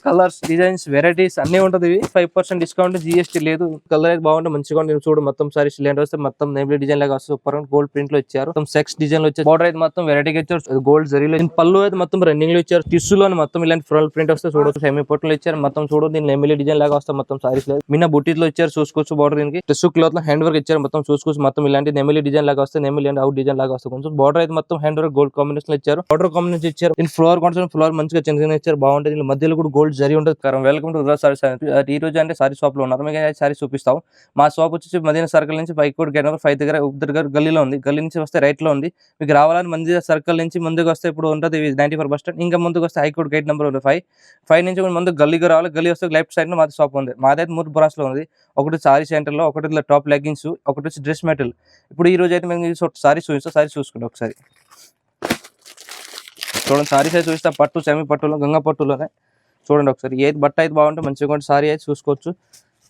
Colours, designs, varieties అన్ని ఉంటది. 5% discount, GST లేదు. కలర్ అయితే బాగుంటుంది, మంచిగా ఉంటుంది. చూడు మొత్తం సారీస్ ఇలాంటి వస్తే మొత్తం నేమ్ డిజైన్ లాగా వస్తుంది. సూపర్ గోల్డ్ ప్రింట్ లో ఇచ్చారు. మొత్తం సెక్స్ డిజైన్ లో వచ్చారు. బోర్డర్ అయితే మొత్తం వెరైటీగా ఇచ్చారు. గోల్డ్ జరీలో పళ్ళు అయితే మొత్తం రన్నింగ్ లో ఇచ్చారు. టిష్యూ లో మొత్తం ఇలాంటి ఫ్లోరల్ ప్రింట్ వస్తే చూడొచ్చు. సెమీ పొట్టులో ఇచ్చారు. మొత్తం చూడు దీని నెమిలి డిజైన్ లాగా వస్తే మొత్తం సారీస్ లేదు. మిన్న బుట్టీస్ లో ఇచ్చారు చూసుకోవచ్చు. బోర్డర్ దీనికి టిష్యూ క్లాత్ లో హ్యాండ్ వర్క్ ఇచ్చారు. మొత్తం చూసుకోవచ్చు. మొత్తం ఇలాంటి నెమిలి డిజైన్ లాగా వస్తే నెమిలి అండ్ అవుట్ డిజైన్ లాగా వస్తుంది. కొంచెం బోర్డర్ అయితే మొత్తం హ్యాండ్ వర్క్ గోల్డ్ కాంబినేషన్ లో ఇచ్చారు. బోర్డర్ కాంబినేషన్ ఇచ్చారు. దీని ఫ్లోర్ కొంచెం ఫ్లోర్ మంచిగా చిన్న ఇచ్చారు. బాగుంటుంది. దీని మధ్యలో కూడా గోల్డ్ జరీ ఉంటుంది. Welcome to saris. ఈ రోజు అంటే సారీ షాప్ లో ఉన్నారు. మీకు సారీస్ చూపిస్తాం. మా షాప్ వచ్చేసి మదీనా సర్కిల్ నుంచి పైకోట్ గేట్ నెంబర్ 5 దగ్గర గల్లీలో ఉంది. గల్లీ నుంచి వస్తే రైట్ లో ఉంది. మీకు రావాలని మదీనా సర్కిల్ నుంచి ముందుకు వస్తే ఇప్పుడు ఉంటుంది 94 బస్ స్టాండ్. ఇంకా ముందుకు వస్తే హైకోర్ట్ గేట్ నెంబర్ 5 నుంచి ముందు గల్లీకి రావాలి. గల్లీ వస్తే లెఫ్ట్ సైడ్ లో మాది షాప్ ఉంది. మాదైతే 3 బ్రాంచ్ లో ఉంది. ఒకటి సారీ సెంటర్ లో, ఒకటి టాప్ లెగ్గిన్స్, ఒకటి వచ్చి డ్రెస్ మెటీరియల్. ఇప్పుడు ఈ రోజు అయితే మేము సారీ చూపిస్తాం. సారీ చూసుకోండి ఒకసారి. చూడండి సారీస్ అయితే చూపిస్తా. పట్టు, సెమీ పట్టులో, గంగా పట్టులోనే చూడండి ఒకసారి. ఏది బట్ట అయితే బాగుంటే మంచిగా సారీ అయితే చూసుకోవచ్చు.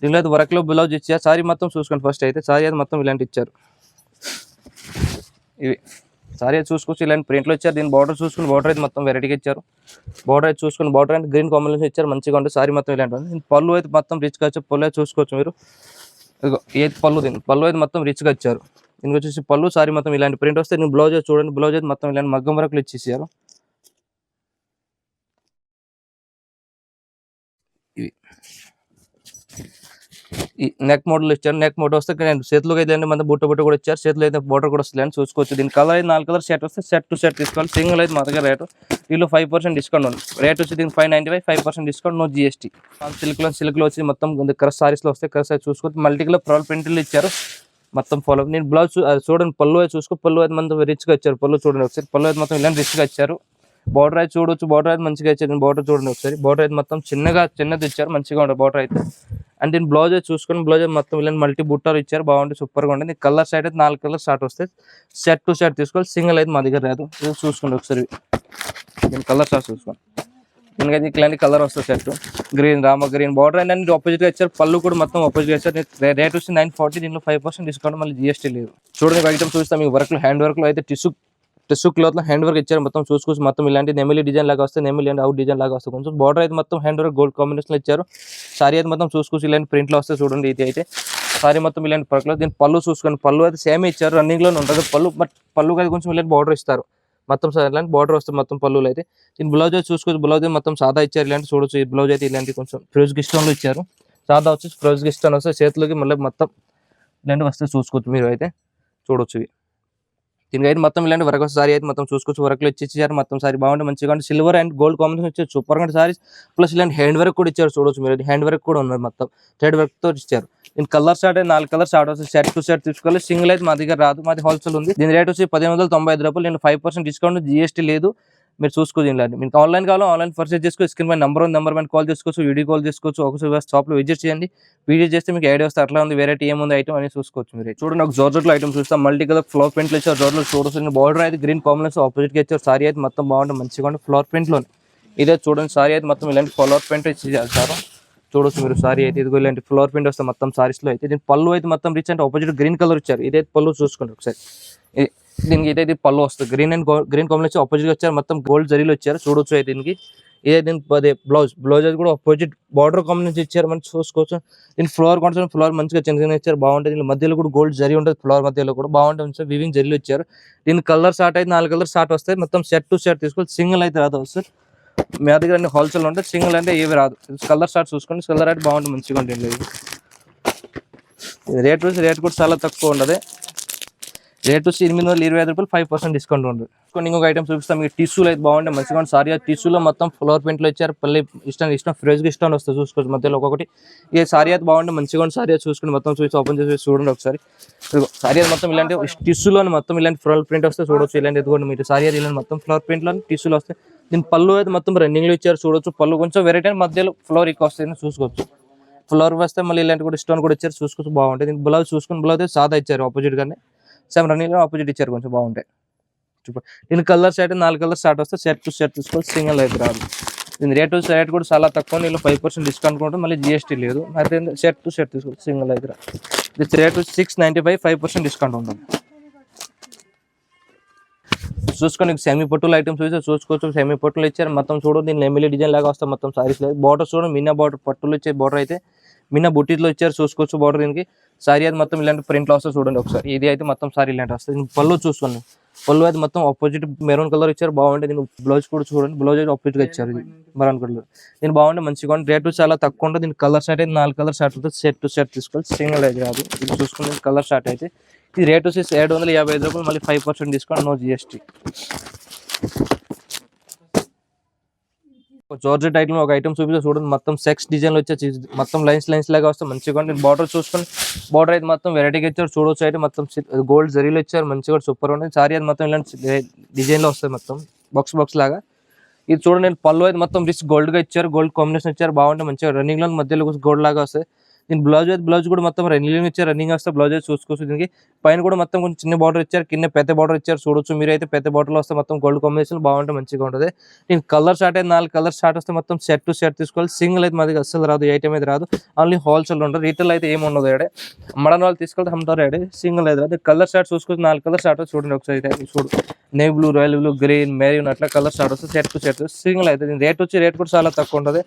దీనిలో అయితే వర్క్ లో బ్లౌజ్ ఇచ్చారు. సారీ మొత్తం చూసుకోండి. ఫస్ట్ అయితే సారీ అయితే మొత్తం ఇలాంటి ఇచ్చారు. ఇవి సారీ అయితే చూసుకోవచ్చు. ఇలాంటి ప్రింట్లో ఇచ్చారు. దీని బార్డర్ చూసుకుని బార్డర్ అయితే మొత్తం వెరైటీగా ఇచ్చారు. బార్డర్ అయితే చూసుకుని బార్డర్ అయితే గ్రీన్ కాంబినేషన్ ఇచ్చారు. మంచిగా ఉంటుంది. సారీ మొత్తం ఇలాంటి ఉంది. పళ్ళు అయితే మొత్తం రిచ్గా వచ్చారు. పళ్ళు అయితే చూసుకోవచ్చు మీరు. ఏది పళ్ళు, దీని పళ్ళు అయితే మొత్తం రిచ్గా ఇచ్చారు. దీనికి వచ్చేసి పళ్ళు, సారీ మొత్తం ఇలాంటి ప్రింట్ వస్తే దీనికి బ్లౌజ్ అయితే చూడండి. బ్లౌజ్ అయితే మొత్తం ఇలాంటి మగ్గం వర్క్లు ఇచ్చేసారు. ఇవి ఈ నెక్ మోడల్ ఇచ్చారు. నెక్ మోడల్ వస్తే చేతులకు అయితే మన బుట్ట కూడా ఇచ్చారు. చేతులు అయితే బోర్డర్ కూడా వస్తుంది అని చూసుకోవచ్చు. దీని కలర్ అయితే 4 కలర్ సెట్ వస్తే సెట్ టు సెట్ తీసుకోవాలి. సింగిల్ అయితే మా దగ్గర రేటు వీళ్ళు 5% డిస్కౌంట్ ఉంది. రేట్ వచ్చి దీనికి 595, 5% డిస్కౌంట్, నో జిఎస్టీ. సిల్క్ లో వచ్చి మొత్తం క్రష్ సారీస్ లో వస్తే క్రష్ అయితే చూసుకోవచ్చు. మల్టీ కలర్ ఫ్లోరల్ ప్రింట్లు ఇచ్చారు. మొత్తం ఫాలో నేను బ్లౌజ్ చూడండి. పళ్ళు అయితే చూసుకో. పళ్ళు అయితే మొత్తం రిచ్గా ఇచ్చారు. పళ్ళు చూడండి ఒకసారి. పళ్ళు అయితే మొత్తం ఇలాంటి రిచ్గా ఇచ్చారు. బార్డర్ అయితే చూడవచ్చు. బార్డర్ అయితే మంచిగా ఇచ్చారు. బార్డర్ చూడండి ఒకసారి. బార్డర్ అయితే మొత్తం చిన్నది ఇచ్చారు. మంచిగా ఉంటుంది బార్డర్ అయితే. అండ్ దీని బ్లౌజ్ అయితే చూసుకొని బ్లౌజ్ మొత్తం ఇలాంటి మల్టీ బుట్టాలు ఇచ్చారు. బాగుంటుంది, సూపర్గా ఉంటుంది. కలర్ సైడ్ అయితే 4 కలర్ స్టార్ట్ వస్తాయి. సెట్ టు సెట్ తీసుకోవాలి. సింగిల్ అయితే మా దగ్గర రాదు. ఇది చూసుకోండి ఒకసారి. దీని కలర్ స్టార్ట్ చూసుకోండి. దీనికైతే ఇట్లాంటి కలర్ వస్తుంది. Set green, Rama green border and opposite గా ఇచ్చారు. పళ్ళు కూడా మొత్తం ఆపోజిట్ గా ఇచ్చారు. రేట్ వచ్చి 940. దీనిలో 5% డిస్కౌంట్, మళ్ళీ జిఎస్టీ లేదు. చూడండి ఐటమ్ చూస్తాం. మీకు వర్క్ హ్యాండ్ వర్క్ లో అయితే టిష్యూ క్లాత్ లో హ్యాండ్ వర్క్ ఇచ్చారు. మొత్తం చూసుకోవచ్చు. మొత్తం ఇలాంటి నెమిలి డిజైన్ లాగా వస్తే నెమిలి అండ్ అవుట్ డిజైన్ లాగా వస్తుంది. కొంచెం బార్డర్ అయితే మొత్తం హ్యాండ్ వర్క్ గోల్డ్ కాంబినేషన్ లో ఇచ్చారు. సారీ అయితే మొత్తం చూసుకోవచ్చు. ఇలాంటి ప్రింట్ లో వస్తే చూడండి. ఇది అయితే సారీ మొత్తం ఇలాంటి వర్క్ లో. దీని పళ్ళు చూసుకోండి. పళ్ళు అయితే సేమ్ ఇచ్చారు. రన్నింగ్ లోనే ఉంటుంది పళ్ళు. బట్ పళ్ళు అయితే కొంచెం ఇలాంటి బార్డర్ ఇస్తారు. మొత్తం ఇలాంటి బార్డర్ వస్తుంది మొత్తం పళ్ళులో అయితే. దీని బ్లౌజ్ అయితే చూసుకోవచ్చు. బ్లౌజ్ మొత్తం సాదా ఇచ్చారు. ఇలాంటి చూడొచ్చు. ఈ బ్లౌజ్ అయితే ఇలాంటి కొంచెం ఫ్రోజ్ గిస్టోన్ లో ఇచ్చారు. సాదా వచ్చి ఫ్రోజ్ గిస్టోన్ వస్తే చేతులకి మళ్ళీ మొత్తం ఇలాంటి వస్తే చూసుకోవచ్చు. మీరు అయితే చూడొచ్చు. దీనికైతే మొత్తం ఇలాంటి వర్క్ సారీ అయితే మొత్తం చూసుకోవచ్చు. వర్క్లు ఇచ్చారు. మొత్తం సారీ బాగుంటుంది, మంచిగా ఉంటుంది. సిల్వర్ అండ్ గోల్డ్ కాంబినేషన్ ఇచ్చారు. సూపర్ గా సారీస్ ప్లస్ ఇలాంటి హ్యాండ్ వర్క్ కూడా ఇచ్చారు. చూడొచ్చు మీరు. హ్యాండ్ వర్క్ కూడా ఉన్నారు. మొత్తం థ్రెడ్ వర్క్ తో ఇచ్చారు. దీని కలర్ స్టార్ట్ అయితే 4 కలర్ స్టార్ట్ వస్తుంది. సెట్ టు సెట్ తీసుకోవాలి. సింగిల్ అయితే మా దగ్గర రాదు. మాది హోల్సేల్ ఉంది. దీని రేట్ వచ్చి 1595 రూపాయలు. నేను 5% డిస్కౌంట్, జిఎస్టీ లేదు. మీరు చూసుకోవచ్చు. ఇలా మీకు ఆన్లైన్ కావాలో ఆన్లైన్ పర్చేస్ చేసుకోవచ్చు. స్క్రీన్ పై నెంబర్ పైన కాల్ చేసుకోవచ్చు. వీడియో కాల్ చేసుకోవచ్చు. ఒకసారి షాప్ లో విజిట్ చేయండి. విజిట్ చేస్తే మీకు ఐడియా వస్తే అట్లా ఉంది వెరైటీ ఏముంది ఐటమ్ అని చూసుకోవచ్చు. మీరు చూడండి. ఒక జార్జెట్ లో ఐటమ్ చూస్తాం. మల్టీ కలర్ ఫ్లోర్ ప్రింట్ లో ఇచ్చారు. జార్జెట్ చూడొచ్చు. బార్డర్ అయితే గ్రీన్ కాంబినేషన్ ఆపోజిట్ గా ఇచ్చారు. సారీ అయితే మొత్తం బాగుంటుంది, మంచిగా ఉంటుంది. ఫ్లోర్ ప్రింట్ లో ఇదే చూడండి. సారీ అయితే మొత్తం ఇలాంటి ఫ్లోర్ ప్రింట్ ఇచ్చేసారు. చూడొచ్చు మీరు. సారీ అయితే ఇదిగో ఇలాంటి ఫ్లోర్ ప్రింట్ వస్తే మొత్తం సారీస్ లో అయితే. దీని పళ్ళు అయితే మొత్తం రిచ్ అంటే ఆపోజిట్ గ్రీన్ కలర్ ఇచ్చారు. ఇదైతే పళ్ళు చూసుకోండి ఒకసారి. దీనికి ఇదైతే పళ్ళు వస్తుంది. గ్రీన్ కాంబినేషన్ ఆపోజిట్ వచ్చారు. మొత్తం గోల్డ్ జరీలో ఇచ్చారు. చూడొచ్చు అయితే దీనికి. ఇదే దీనికి అదే బ్లౌజ్ అయితే కూడా ఆపోజిట్ బార్డర్ కాంబినేషన్ ఇచ్చారు. మనం చూసుకోవచ్చు. దీని ఫ్లోర్ కొంచెం ఫ్లోర్ మంచిగా చిన్న ఇచ్చారు. బాగుంటుంది. దీని మధ్యలో కూడా గోల్డ్ జరీ ఉంటుంది. ఫ్లోర్ మధ్యలో కూడా బాగుంటుంది. వివింగ్ జరీలో ఇచ్చారు. దీని కలర్ స్టార్ట్ అయితే 4 కలర్ స్టార్ట్ వస్తాయి. మొత్తం సెట్ టు సెట్ తీసుకోవాలి. సింగిల్ అయితే రాదు సార్. మీ దగ్గర అన్ని హోల్సేల్ ఉంటే సింగిల్ అంటే ఏవి రాదు. కలర్ స్టార్ట్ చూసుకోండి. కలర్ అయితే బాగుంటుంది, మంచిగా ఉంటుంది. రేట్ కూడా చాలా తక్కువ ఉండదు. రేట్ వచ్చి 825 రూపాయలు. 5% డిస్కౌంట్ ఉంటుంది. ఇంకొక ఐటమ్ చూపిస్తాం. మీకు టిష్యూలు అయితే బాగుంటాయి, మంచిగా ఉంటుంది. సారీ టిష్యూలో మొత్తం ఫ్లోర్ ప్రింట్ లో ఇచ్చారు. పల్లి ఇష్టం ఫ్రెష్గా ఇష్టం వస్తుంది. చూసుకోవచ్చు. మధ్యలో ఒక్కొక్కటి. ఈ సారీ అయితే బాగుంటుంది, మంచిగా ఉంటుంది. సారీ చూసుకుని మొత్తం చూసి ఓపెన్ చేసి చూడండి ఒకసారి. సారీ మొత్తం ఇలాంటి టిష్యూలో మొత్తం ఇలాంటి ఫ్లోర్ ప్రింట్ వస్తే చూడొచ్చు. ఇలాంటి ఎదుగుండి మీరు. సారీ ఇలాంటి మొత్తం ఫ్లోర్ ప్రింట్ లో టిష్యూలో వస్తాయి. దీని పళ్ళు అయితే మొత్తం రన్నింగ్ లో ఇచ్చారు. చూడొచ్చు. పళ్ళు కొంచెం వెరైటీ మధ్యలో ఫ్లోర్ ఎక్కువ వస్తాయి చూసుకోవచ్చు. ఫ్లోర్ వస్తే మళ్ళీ ఇలాంటి కూడా స్టోన్ కూడా ఇచ్చారు. చూసుకోవచ్చు. బాగుంటుంది. దీని బ్లౌజ్ చూసుకుని బ్లౌజ్ అయితే సాదా ఇచ్చారు. ఆపోజిట్ గానే సేమ్ రన్నింగ్ లో ఆపోజిట్ ఇచ్చారు. కొంచెం బాగుంటాయి. దీని కలర్స్ అయితే 4 కలర్ స్టార్ట్ వస్తే సెట్ టు సెట్ తీసుకోవచ్చు. సింగిల్ అయితే రాదు. దీని రేట్ కూడా చాలా తక్కువ. నేను 5% డిస్కౌంట్ ఉంటుంది, మళ్ళీ జిఎస్టీ లేదు. అయితే సెట్ టు సెట్ తీసుకోవచ్చు. సింగిల్ అయితే రాదు. దీని రేట్ 695, 5% డిస్కౌంట్ ఉంటుంది. చూసుకొని సెమీ పట్టుల ఐటమ్స్ చూస్తే చూసుకోవచ్చు. సెమీ పట్టులు ఇచ్చారు మొత్తం. చూడు దీని నెమిలి డిజైన్ లాగా వస్తాయి మొత్తం సారీస్. బార్డర్ చూడండి, మిన్నా బార్డర్ పట్టులు ఇచ్చే బార్డర్ అయితే మిన్నా బుట్టిలో ఇచ్చారు చూసుకోవచ్చు. బార్డర్ దీనికి సారీ అది మొత్తం ఇలాంటి ప్రింట్లో వస్తుంది చూడండి ఒకసారి. ఇది అయితే మొత్తం సారీ ఇలాంటి వస్తుంది. పళ్ళు చూసుకోండి, పళ్ళు అయితే మొత్తం ఆపోజిట్ మెరూన్ కలర్ ఇచ్చారు బాగుంటుంది. దీని బ్లౌజ్ కూడా చూడండి, బ్లౌజ్ అయితే ఆపోజిట్ గా ఇచ్చారు ఇది మెరూన్ కలర్. దీని బాగుంటుంది మంచిగా ఉంటుంది. రేటు చాలా తక్కువ ఉంటుంది. దీని కలర్ షార్ట్ అయితే 4 కలర్ షార్ట్ ఉంటుంది. సెట్ టు సెట్ తీసుకోవాలి, సింగిల్ అయితే కాదు. ఇది చూసుకుని కలర్ షార్ట్ అయితే ఇది రేట్ వచ్చేసి 755 రూపాయలు, మళ్ళీ 5% discount, no GST. Georgette item ఒక ఐటమ్ చూపిస్తే చూడండి, మొత్తం సెక్స్ డిజైన్లు వచ్చే మొత్తం లైన్స్ లాగా వస్తాయి మంచిగా. బార్డర్ చూసుకొని బార్డర్ అయితే మొత్తం వెరైటీగా ఇచ్చారు చూడవచ్చు. అయితే మొత్తం గోల్డ్ జరీలో ఇచ్చారు మంచిగా, సూపర్ ఉంటుంది. సారీ అది మొత్తం ఇలాంటి డిజైన్ లో వస్తాయి మొత్తం బాక్స్ లాగా. ఇది చూడండి, పళ్ళు అయితే మొత్తం రిచ్ గోల్డ్ గా ఇచ్చారు, గోల్డ్ కాంబినేషన్ ఇచ్చారు బాగుంటుంది మంచిగా. రన్నింగ్ లో మధ్యలో గోల్డ్ లాగా వస్తాయి. దీని బ్లౌజ్ కూడా మొత్తం రన్నింగ్ ఇచ్చారు, రన్నింగ్ వస్తే బ్లౌజ్ అయితే చూసుకోవచ్చు. దీనికి పైన కూడా మొత్తం కొంచెం చిన్న బార్డర్ ఇచ్చారు, కింద పెద్ద బార్డర్ ఇచ్చారు చూడొచ్చు. మీరు అయితే పెద్ద బార్డర్ లో వస్తే మొత్తం గోల్డ్ కాంబినేషన్ బాగుంటుంది మంచిగా ఉంటుంది. దీని కలర్ షార్ట్ అయితే 4 కలర్ షార్ట్ వస్తే మొత్తం సెట్ టు సెట్ తీసుకోవాలి. సింగిల్ అయితే మాది అస్సలు రాదు, ఐటమ్ అయితే రాదు. ఓన్లీ హోల్సేల్ ఉంటుంది, రీటైల్ అయితే ఏమి ఉండదు. ఏడే అమ్మడం వాళ్ళు తీసుకెళ్తే అమ్ముతారు. ఏడే సింగిల్ అయితే రాదు. కలర్ షార్ట్ చూసుకోవచ్చు, 4 కలర్ షార్ట్ చూడండి ఒకసారి. అయితే చూడు, navy blue, royal blue, green, maroon అట్లా కలర్ షార్ట్ వస్తుంది సెట్ టు సెట్ సింగిల్ అయితే. దీని రేట్ కూడా చాలా తక్కువ ఉంటుంది,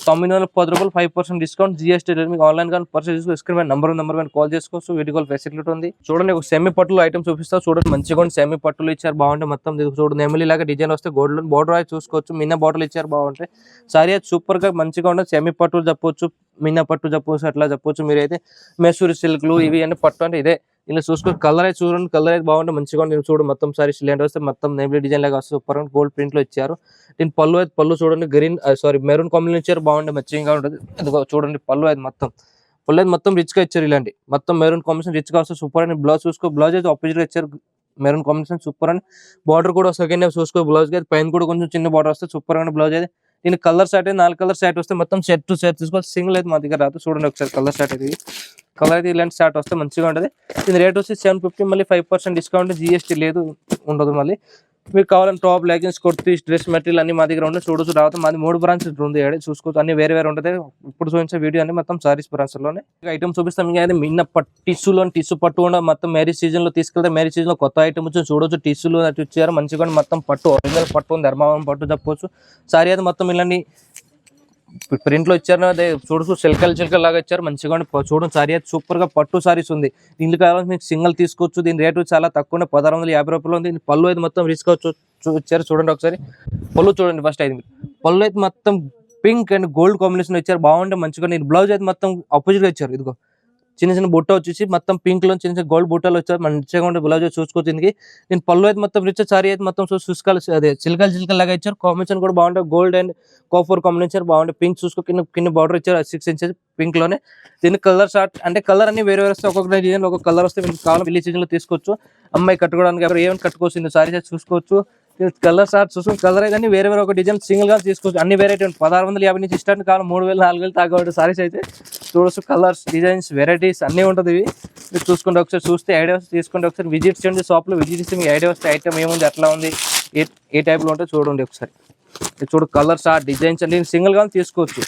910 రూపాయలు, 5% డిస్కౌంట్, జిఎస్టీ. మీకు ఆన్లైన్ కానీ పర్చేస్ చేసుకో, స్క్రీన్ నెంబర్ కాల్ చేసుకోవచ్చు. వీడియో కాల్ ఫెసిలిటీ ఉంది. చూడండి ఒక సెమీ పట్టులో ఐటమ్ చూపిస్తా చూడండి మంచిగా. సెమీ పట్టులు ఇచ్చారు బాగుంటాయి మొత్తం. చూడండి నెమిలి లాగా డిజైన్ వస్తే గోల్డ్ బార్డర్ అయితే చూసుకోవచ్చు. మిన్న బాటిల్ ఇచ్చారు బాగుంటాయి. సారీ అయితే సూపర్ గా మంచిగా ఉంటుంది. సెమీ పట్టులు చెప్పొచ్చు, మిన్న పట్టు చెప్పొచ్చు, అట్లా చెప్పొచ్చు. మీరైతే మెసూరి సిల్క్లు ఇవి అన్ని పట్టు అంటే ఇదే. ఇలా చూసుకోవచ్చు. కలర్ అయితే చూడండి, కలర్ అయితే బాగుంటుంది మంచిగా. నేను చూడు మొత్తం సారీ సిలిండర్ వస్తే మొత్తం నెమిలి డిజైన్ లాగా వస్తుంది సూపర్. గోల్డ్ ప్రింట్ లో ఇచ్చారు. దీని పళ్ళు అయితే పళ్ళు చూడండి, గ్రీన్ మెరూన్ కాంబినేషన్ ఇచ్చారు బాగుంటుంది మంచిగా ఉంటుంది. చూడండి పళ్ళు అయితే మొత్తం రిచ్ గా ఇచ్చారు. ఇలాంటి మొత్తం మెరూన్ కాంబినేషన్ రిచ్ గా వస్తుంది సూపర్. అని బ్లౌజ్ చూసుకో, బ్లౌజ్ అయితే ఆపోజిట్ గా ఇచ్చారు, మెరూన్ కాంబినేషన్ సూపర్. అని బార్డర్ కూడా సెకండ్ చూసుకో, బ్లౌజ్ అయితే పైన కూడా కొంచెం చిన్న బార్డర్ వస్తే సూపర్ అండి బ్లౌజ్ అయితే. దీని కలర్ షార్ట్ అయితే 4 కలర్ షార్ట్ వస్తే మొత్తం సెట్ టు సెట్ తీసుకోవాలి. సింగిల్ అయితే మా దగ్గర రాదు. చూడండి ఒకసారి కలర్ షార్ట్ అయితే, కలర్ అయితే ఇలాంటి షార్ట్ వస్తే మంచిగా ఉంటుంది. దీని రేట్ వచ్చి 750, మళ్ళీ 5% డిస్కౌంట్, జిఎస్టీ లేదు, ఉండదు. మళ్ళీ మీకు కావాలని top, leggings, kurti, dress material అన్ని మా దగ్గర ఉండే చూడొచ్చు. రావద్దు, మాది 3 బ్రాంచెస్ ఉంది. చూసుకోవచ్చు, అన్ని వేరే ఉంటుంది. ఇప్పుడు చూపించే వీడియో అన్ని మొత్తం సారీస్ బ్రాంచ్ లోనే ఐటమ్ చూపిస్తాం. ఇంకా మిన్న టిష్యూ పట్టు కూడా మొత్తం మ్యారేజ్ సీజన్ లో తీసుకెళ్తే, మ్యారేజ్ సీజన్ లో కొత్త ఐటమ్ వచ్చి చూడొచ్చు. టిష్యూలు అటు ఇచ్చారు మంచిగా, మొత్తం పట్టు, ఒరిజినల్ పట్టు, ధర్మవరం పట్టు చెప్పొచ్చు. సారీ అయితే మొత్తం ఇలాంటి ప్రింట్ లో ఇచ్చారు. అదే చూడచ్చు, చిల్కల్ లాగా ఇచ్చారు మంచిగా. చూడండి సారీ అయితే సూపర్ గా పట్టు సారీస్ ఉంది. దీనికి కావాలంటే మీకు సింగిల్ తీసుకోవచ్చు. దీని రేటు చాలా తక్కువ, 1650 రూపాయలు ఉంది. పళ్ళు అయితే మొత్తం రిస్క్ ఇచ్చారు చూడండి ఒకసారి. పళ్ళు చూడండి ఫస్ట్ అయితే, పళ్ళు అయితే మొత్తం పింక్ అండ్ గోల్డ్ కాంబినేషన్ ఇచ్చారు బాగుంటే మంచిగా. నేను బ్లౌజ్ అయితే మొత్తం ఆపోజిట్ గా ఇచ్చారు. ఇదిగో చిన్న బుట్ట వచ్చేసి మొత్తం పింక్ లో చిన్న గోల్డ్ బుట్టలు వచ్చారు మంచిగా ఉండే బ్లౌజ్ చూసుకోవచ్చు. దీనికి నేను పళ్ళు అయితే మొత్తం రిచ్, సారీ అయితే మొత్తం చూసుకోవాలి. అదే చిల్కల్ లాగా ఇచ్చారు. కాంబినేషన్ కూడా బాగుంటుంది, గోల్డ్ అండ్ కాఫర్ కాంబినేషన్ బాగుంటుంది. పింక్ చూసుకో, కింద బార్డర్ ఇచ్చారు 6 ఇంచెస్ పింక్ లోనే. దీనికి కలర్ షార్ట్ అంటే కలర్ అన్ని వేరే వస్తే, ఒక్కొక్క డిజైన్ ఒక్కొక్క కలర్ వస్తే మీకు కావాలి పెళ్లి సీజన్ లో తీసుకోవచ్చు. అమ్మాయి కట్టుకోవడానికి ఏమైనా కట్టుకోవచ్చు. సారీ అయితే చూసుకోవచ్చు. కలర్ షార్ట్ చూసుకుని కలర్ అయితే వేరే ఒక డిజైన్ సింగిల్ గా తీసుకోవచ్చు. అన్ని వెరైటీ 1650 నుంచి స్టార్ట్, కావాలి 3000, 4000 తాగబడి సారీస్ అయితే చూడొచ్చు. కలర్స్, డిజైన్స్, వెరైటీస్ అన్ని ఉంటుంది. ఇవి మీరు చూసుకుంటే ఒకసారి చూస్తే ఐడియా వస్తే తీసుకుంటే ఒకసారి విజిట్ చేయండి షాప్ లో. విజిట్ చేస్తే మీకు ఐడియా వస్తే ఐటమ్ ఏముంది, ఎట్లా ఉంది, ఏ టైప్ లో ఉంటే చూడండి ఒకసారి. చూడు కలర్స్, డిజైన్స్ అన్ని సింగిల్ గా తీసుకోవచ్చు.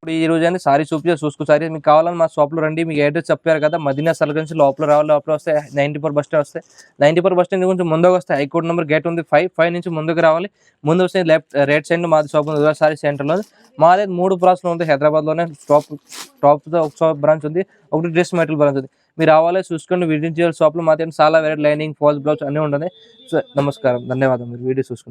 ఇప్పుడు ఈ రోజు అని సారీ చూసుకో. సారీ మీకు కావాలని మా షాప్ లో రండి. మీకు అడ్రస్ చెప్పారు కదా, మదీనా సర్కిల్ నుంచి లోపల రావాలి. లోపల వస్తే 94 బస్ స్టాండ్ వస్తే, 94 బస్ స్టాండ్ కొంచెం ముందుకు వస్తే హైకోర్ట్ నెంబర్ గేట్ ఉంది 5 నుంచి ముందుకు రావాలి. ముందు వస్తే రైట్ సైడ్ మాది షాప్ ఉంది, సారీ సెంటర్ లో. మాది 3 బ్రాంచ్ లో ఉంది. హైదరాబాద్ లోనే టాప్ ఒక బ్రాంచ్ ఉంది, ఒకటి డ్రెస్ మెటీరియల్ బ్రాంచ్ ఉంది. మీరు రావాలి, చూసుకోండి. విజిట్ చేయాలి షాప్ లో. మాది చాలా వెరైటీ లైనింగ్, ఫాల్స్ బ్లౌజ్ అన్ని ఉంటుంది. నమస్కారం, ధన్యవాదాలు. మీరు వీడియో చూసుకోండి.